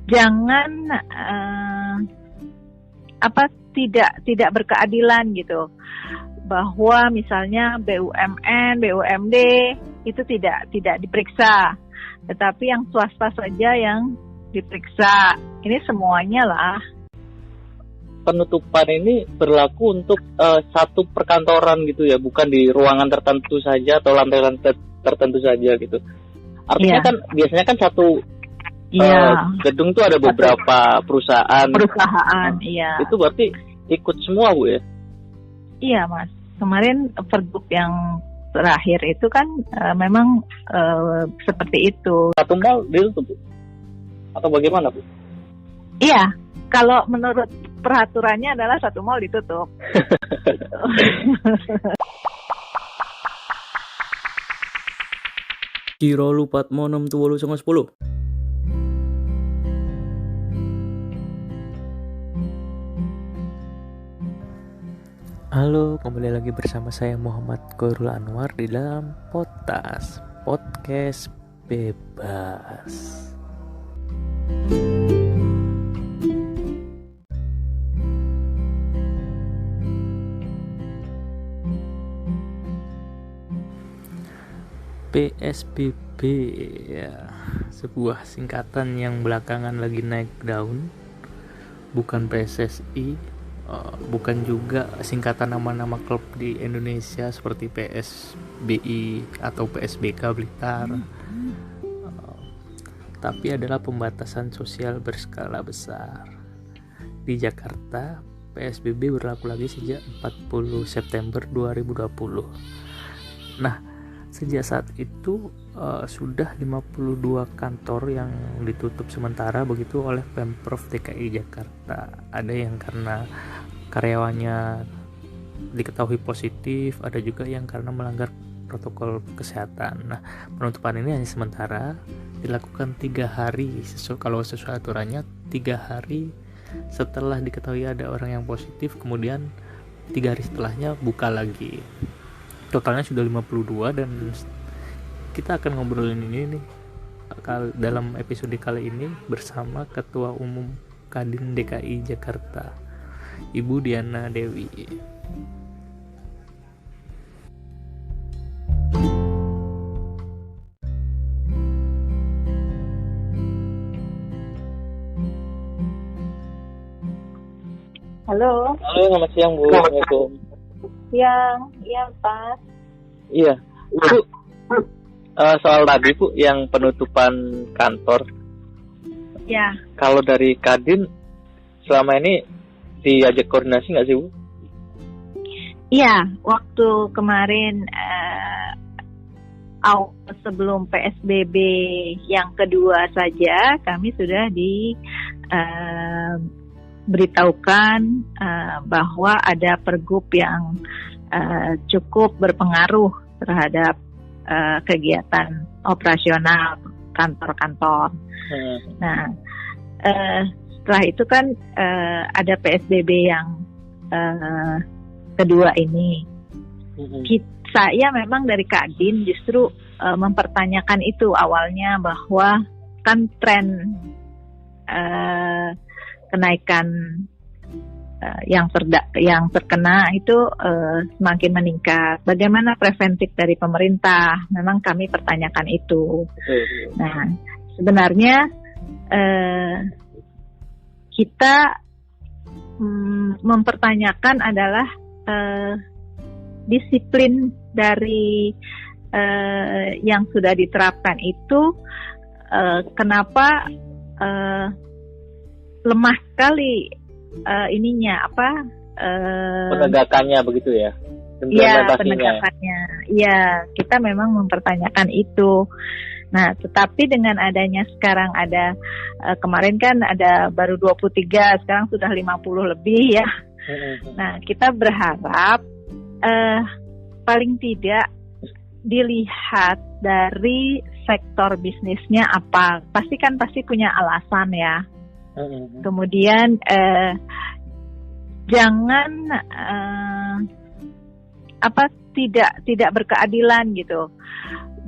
jangan tidak berkeadilan gitu, bahwa misalnya BUMN, BUMD itu tidak diperiksa, tetapi yang swasta saja yang diperiksa. Ini semuanya lah. Penutupan ini berlaku untuk satu perkantoran gitu ya, bukan di ruangan tertentu saja atau lantai-lantai tertentu saja gitu. Artinya kan biasanya kan satu gedung tuh ada beberapa perusahaan. Iya. Itu berarti ikut semua, Bu ya? Iya, Mas. Kemarin pergub yang terakhir itu kan memang seperti itu. Satu mal ditutup, Bu? Atau bagaimana, Bu? Iya, kalau menurut peraturannya adalah satu mal ditutup. Kira lupat mau 6 Halo, kembali lagi bersama saya Muhammad Khairul Anwar di dalam podcast bebas. PSBB ya, sebuah singkatan yang belakangan lagi naik daun, bukan PSSI, bukan juga singkatan nama-nama klub di Indonesia seperti PSBI atau PSBK Blitar, tapi adalah pembatasan sosial berskala besar. Di Jakarta, PSBB berlaku lagi sejak 40 September 2020. Nah, sejak saat itu sudah 52 kantor yang ditutup sementara begitu oleh Pemprov DKI Jakarta. Ada yang karena karyawannya diketahui positif, ada juga yang karena melanggar protokol kesehatan. Nah, penutupan ini hanya sementara, dilakukan 3 hari kalau sesuai aturannya, 3 hari setelah diketahui ada orang yang positif, kemudian 3 hari setelahnya buka lagi. Totalnya sudah 52 dan kita akan ngobrolin ini nih dalam episode kali ini bersama Ketua Umum Kadin DKI Jakarta, Ibu Diana Dewi. Halo. Halo, selamat siang, Bu. Assalamualaikum. Iya Pak. Iya, Bu. Soal tadi, Bu, yang penutupan kantor. Ya. Kalau dari Kadin selama ini diajak koordinasi nggak sih, Bu? Iya, waktu kemarin sebelum PSBB yang kedua saja kami sudah beritahukan bahwa ada pergub yang cukup berpengaruh terhadap kegiatan operasional kantor-kantor. Nah, setelah itu kan ada PSBB yang kedua ini. Saya memang dari Kadin justru mempertanyakan itu awalnya, bahwa kan tren kenaikan yang terkena itu semakin meningkat. Bagaimana preventif dari pemerintah? Memang kami pertanyakan itu. Nah, sebenarnya kita mempertanyakan adalah disiplin dari yang sudah diterapkan itu, kenapa lemah sekali penegakannya begitu ya? Iya, penegakannya. Iya, kita memang mempertanyakan itu. Nah, tetapi dengan adanya sekarang ada kemarin kan ada baru 23, sekarang sudah 50 lebih ya. Nah, kita berharap paling tidak dilihat dari sektor bisnisnya apa. Pasti punya alasan ya. Kemudian jangan tidak berkeadilan gitu,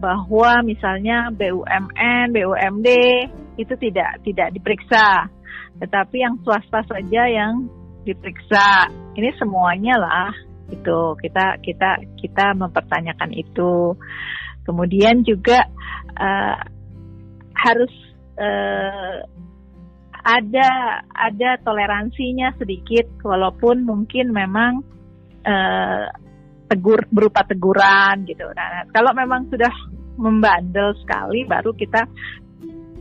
bahwa misalnya BUMN, BUMD itu tidak diperiksa, tetapi yang swasta saja yang diperiksa. Ini semuanya lah, itu kita mempertanyakan itu. Kemudian juga harus ada toleransinya sedikit, walaupun mungkin memang berupa teguran gitu. Nah, kalau memang sudah membandel sekali, baru kita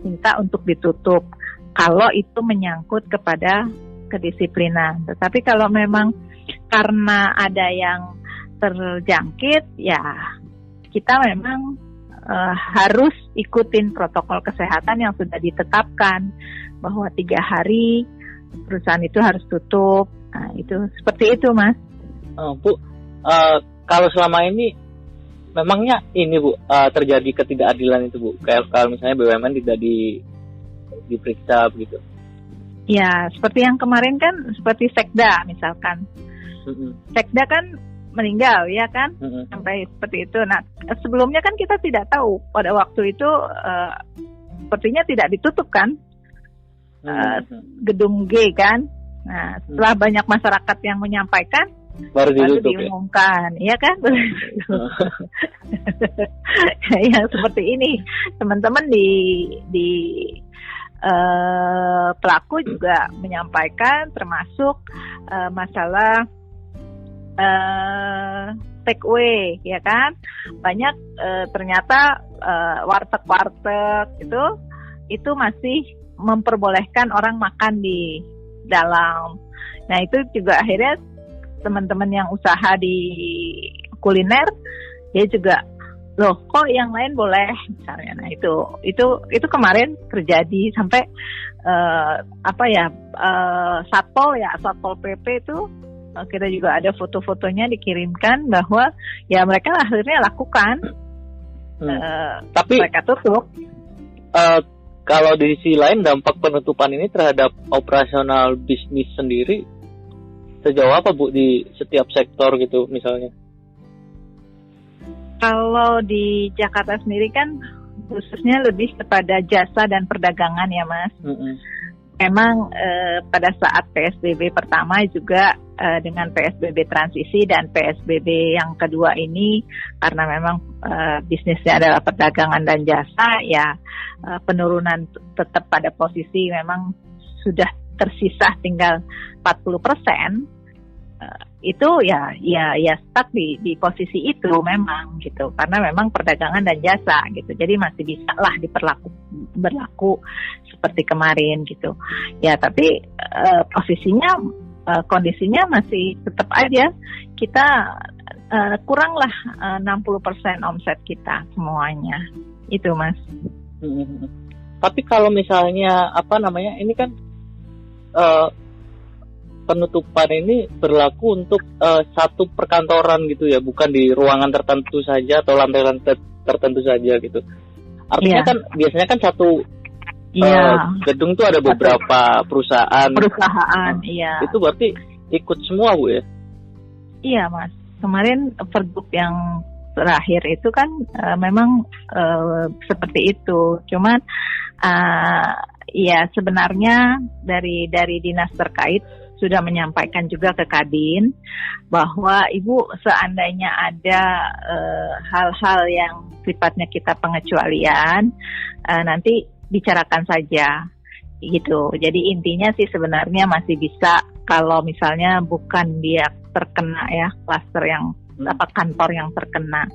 minta untuk ditutup kalau itu menyangkut kepada kedisiplinan. Tetapi kalau memang karena ada yang terjangkit, ya kita memang harus ikutin protokol kesehatan yang sudah ditetapkan, bahwa 3 hari perusahaan itu harus tutup. Nah, itu seperti itu, Mas. Bu, kalau selama ini memangnya ini Bu, terjadi ketidakadilan itu Bu, kayak kalau misalnya BUMN tidak diperiksa begitu. Ya, seperti yang kemarin kan, seperti Sekda misalkan. Sekda kan meninggal, ya kan, sampai seperti itu. Nah, sebelumnya kan kita tidak tahu, pada waktu itu sepertinya tidak ditutup kan, gedung G kan. Nah, setelah banyak masyarakat yang menyampaikan, baru diumumkan, ya kan? Yang seperti ini, teman-teman di pelaku juga menyampaikan, termasuk masalah take away, ya kan? Banyak ternyata warteg-warteg itu masih memperbolehkan orang makan di dalam. Nah, itu juga akhirnya teman-teman yang usaha di kuliner, dia juga, loh kok yang lain boleh misalnya. Nah, itu kemarin terjadi sampai Satpol PP itu, kita juga ada foto-fotonya dikirimkan bahwa ya mereka akhirnya lakukan, tapi mereka tutup. Kalau di sisi lain, dampak penutupan ini terhadap operasional bisnis sendiri sejauh apa Bu di setiap sektor gitu misalnya? Kalau di Jakarta sendiri kan khususnya lebih kepada jasa dan perdagangan ya Mas. Memang pada saat PSBB pertama juga dengan PSBB transisi dan PSBB yang kedua ini, karena memang bisnisnya adalah perdagangan dan jasa, ya penurunan tetap pada posisi memang sudah tersisa tinggal 40%, itu ya stuck di posisi itu memang gitu, karena memang perdagangan dan jasa gitu, jadi masih bisa lah berlaku seperti kemarin gitu ya. Tapi kondisinya masih tetap aja kita kurang lah 60% omset kita semuanya itu Mas. Tapi kalau misalnya ini kan penutupan ini berlaku untuk satu perkantoran gitu ya, bukan di ruangan tertentu saja atau lantai-lantai tertentu saja gitu. Artinya kan biasanya kan satu gedung tuh ada beberapa perusahaan. Iya. Itu berarti ikut semua Bu ya? Iya Mas. Kemarin pergub yang terakhir itu kan memang seperti itu. Cuman ya sebenarnya dari dinas terkait sudah menyampaikan juga ke Kadin bahwa Ibu, seandainya ada hal-hal yang sifatnya kita pengecualian, nanti bicarakan saja gitu. Jadi intinya sih sebenarnya masih bisa kalau misalnya bukan dia terkena ya klaster yang kantor yang terkena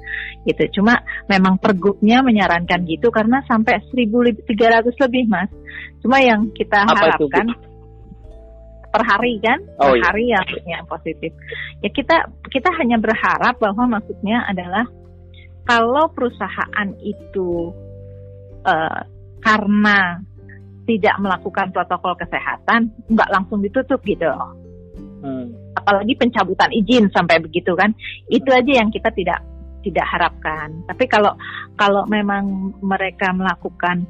gitu. Cuma memang pergubnya menyarankan gitu karena sampai 1.300 lebih Mas. Cuma yang kita harapkan per hari kan, per hari yang positif. Ya kita hanya berharap bahwa maksudnya adalah kalau perusahaan itu karena tidak melakukan protokol kesehatan, nggak langsung ditutup gitu. Apalagi pencabutan izin sampai begitu kan, itu aja yang kita tidak harapkan. Tapi kalau memang mereka melakukan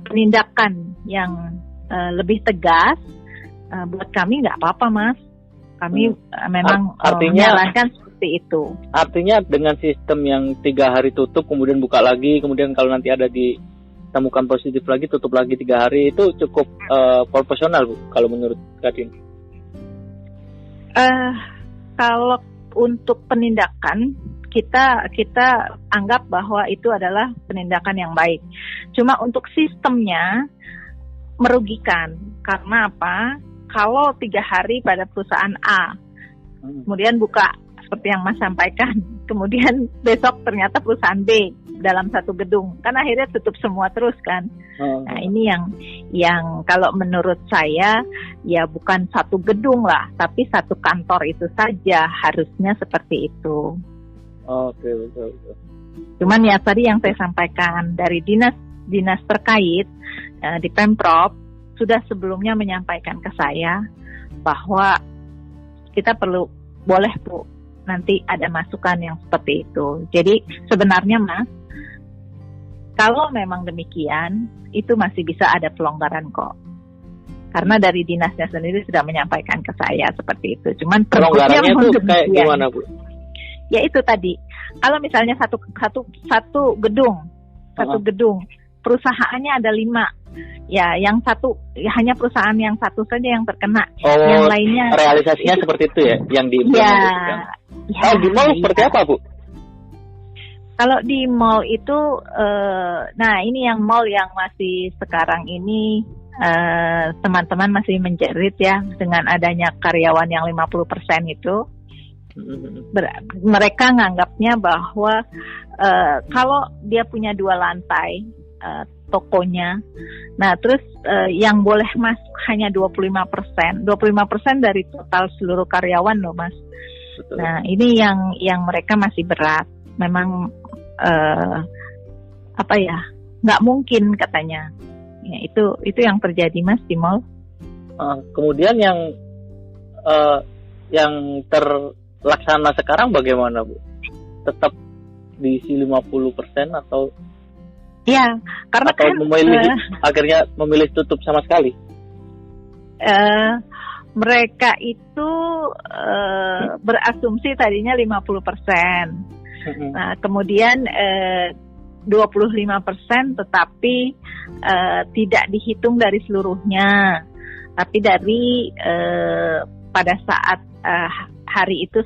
penindakan yang lebih tegas, buat kami nggak apa-apa Mas. Kami memang menyarankan seperti itu. Artinya dengan sistem yang 3 hari tutup kemudian buka lagi, kemudian kalau nanti ada ditemukan positif lagi, tutup lagi 3 hari, itu cukup proporsional Bu kalau menurut Kadin? Kalau untuk penindakan kita anggap bahwa itu adalah penindakan yang baik. Cuma untuk sistemnya merugikan. Karena apa? Kalau 3 hari pada perusahaan A, kemudian buka seperti yang Mas sampaikan, kemudian besok ternyata perusahaan B dalam satu gedung, kan akhirnya tutup semua terus kan. Nah ini yang kalau menurut saya ya bukan satu gedung lah, tapi satu kantor itu saja harusnya seperti itu. Oke, betul. Cuman ya tadi yang saya sampaikan dari dinas terkait di Pemprov sudah sebelumnya menyampaikan ke saya bahwa kita boleh Bu nanti ada masukan yang seperti itu. Jadi sebenarnya Mas, kalau memang demikian itu masih bisa ada pelonggaran kok. Karena dari dinasnya sendiri sudah menyampaikan ke saya seperti itu. Cuman pelonggarannya itu kayak gimana Bu? Ya itu tadi, kalau misalnya satu gedung, perusahaannya ada 5, ya yang satu hanya perusahaan yang satu saja yang terkena, yang lainnya realisasinya seperti itu ya, yang diimplementasikan. Kalau di mall seperti apa Bu? Kalau di mall itu, nah ini yang mall yang masih sekarang ini teman-teman masih menjerit ya dengan adanya karyawan yang 50% itu. Mereka nganggapnya bahwa kalau dia punya 2 lantai tokonya, nah terus yang boleh masuk hanya 25% dari total seluruh karyawan loh Mas. Betul. Nah ini yang mereka masih berat, memang nggak mungkin katanya. Ya, itu yang terjadi Mas di mall. Kemudian yang terlaksana sekarang bagaimana Bu? Tetap diisi 50% atau? Ya, karena atau akhirnya memilih tutup sama sekali? Mereka itu berasumsi tadinya 50%. Nah, kemudian 25% tetapi tidak dihitung dari seluruhnya, tapi dari pada saat hari itu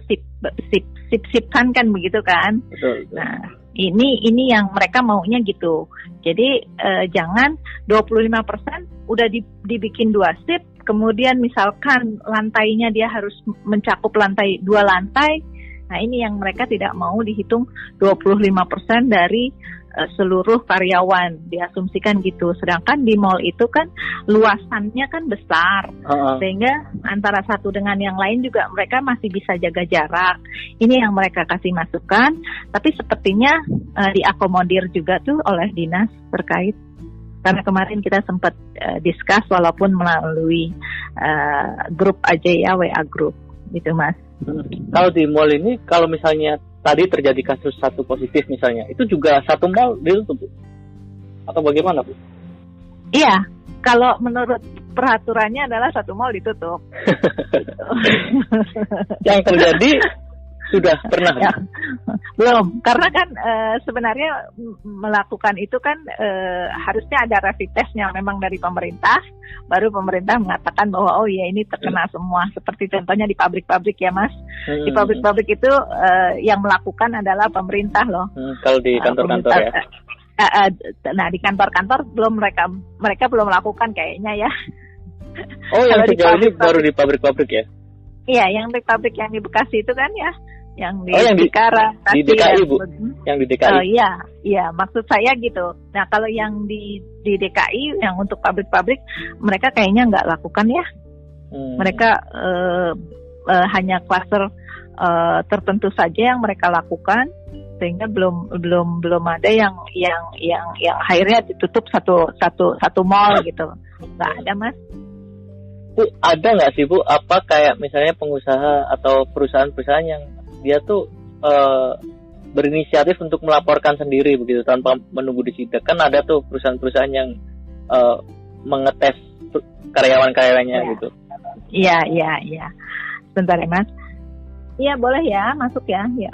sip-sipkan kan begitu kan. Betul. Nah, ini yang mereka maunya gitu. Jadi jangan 25% udah dibikin 2 sip, kemudian misalkan lantainya dia harus mencakup 2 lantai. Nah, ini yang mereka tidak mau dihitung 25% dari seluruh karyawan, diasumsikan gitu. Sedangkan di mall itu kan luasannya kan besar, sehingga antara satu dengan yang lain juga mereka masih bisa jaga jarak. Ini yang mereka kasih masukan, tapi sepertinya diakomodir juga tuh oleh dinas terkait. Karena kemarin kita sempat discuss walaupun melalui grup aja ya, WA grup gitu Mas. Kalau di mall ini, kalau misalnya tadi terjadi kasus satu positif misalnya, itu juga satu mall ditutup atau bagaimana Bu? Iya, kalau menurut peraturannya adalah satu mall ditutup. Yang terjadi sudah pernah? Ya, belum, karena kan sebenarnya melakukan itu kan harusnya ada rapid testnya memang dari pemerintah, baru pemerintah mengatakan bahwa oh ya ini terkena semua. Seperti contohnya di pabrik-pabrik ya Mas, di pabrik-pabrik itu yang melakukan adalah pemerintah loh. Kalau di kantor-kantor ya? Nah di kantor-kantor belum mereka belum melakukan kayaknya ya. Oh yang sejauh ini baru di pabrik-pabrik ya? Iya, yang di pabrik yang di Bekasi itu kan ya, yang di Cikarang, di DKI Bu, yang di DKI. Oh iya, maksud saya gitu. Nah kalau yang di DKI yang untuk pabrik-pabrik mereka kayaknya nggak lakukan ya. Mereka hanya klaster tertentu saja yang mereka lakukan, sehingga belum ada yang akhirnya ditutup satu mall gitu. Nggak ada Mas. Bu, ada nggak sih Bu, apa kayak misalnya pengusaha atau perusahaan-perusahaan yang dia tuh berinisiatif untuk melaporkan sendiri begitu tanpa menunggu disidak? Kan ada tuh perusahaan-perusahaan yang mengetes karyawan-karyawannya gitu. Iya. Sebentar ya Mas. Iya boleh ya, masuk ya. Ya.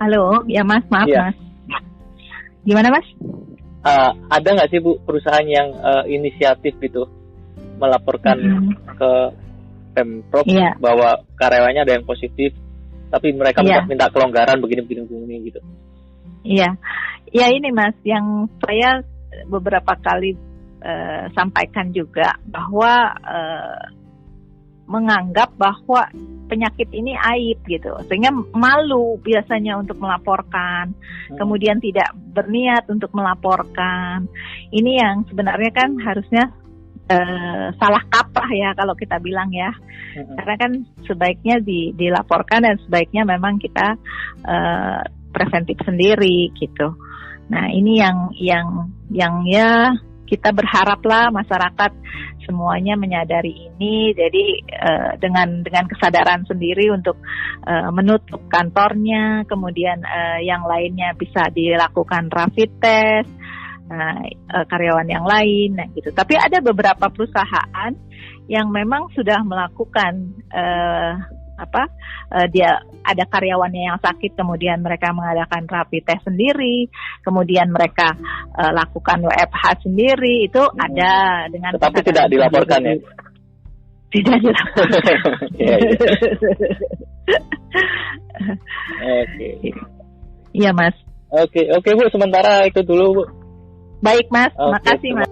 Halo, ya Mas, maaf ya. Mas. Gimana Mas? ada nggak sih Bu perusahaan yang inisiatif gitu melaporkan ke Pemprov bahwa karyawannya ada yang positif, tapi mereka minta kelonggaran begini gitu? Iya, ya ini Mas, yang saya beberapa kali sampaikan juga bahwa menganggap bahwa penyakit ini aib gitu, sehingga malu biasanya untuk melaporkan, kemudian tidak berniat untuk melaporkan. Ini yang sebenarnya kan harusnya salah kaprah ya kalau kita bilang ya, karena kan sebaiknya dilaporkan dan sebaiknya memang kita preventif sendiri gitu. Nah ini yang ya kita berharaplah masyarakat semuanya menyadari ini, jadi dengan kesadaran sendiri untuk menutup kantornya, kemudian yang lainnya bisa dilakukan rapid test. Karyawan yang lain, nah gitu. Tapi ada beberapa perusahaan yang memang sudah melakukan dia ada karyawannya yang sakit, kemudian mereka mengadakan rapid test sendiri, kemudian mereka lakukan WFH sendiri, itu ada dengan. Tetapi tidak dilaporkan ya? Tidak dilaporkan. Oke. Iya Mas. Oke Bu, sementara itu dulu Bu. Baik Mas, makasih Mas.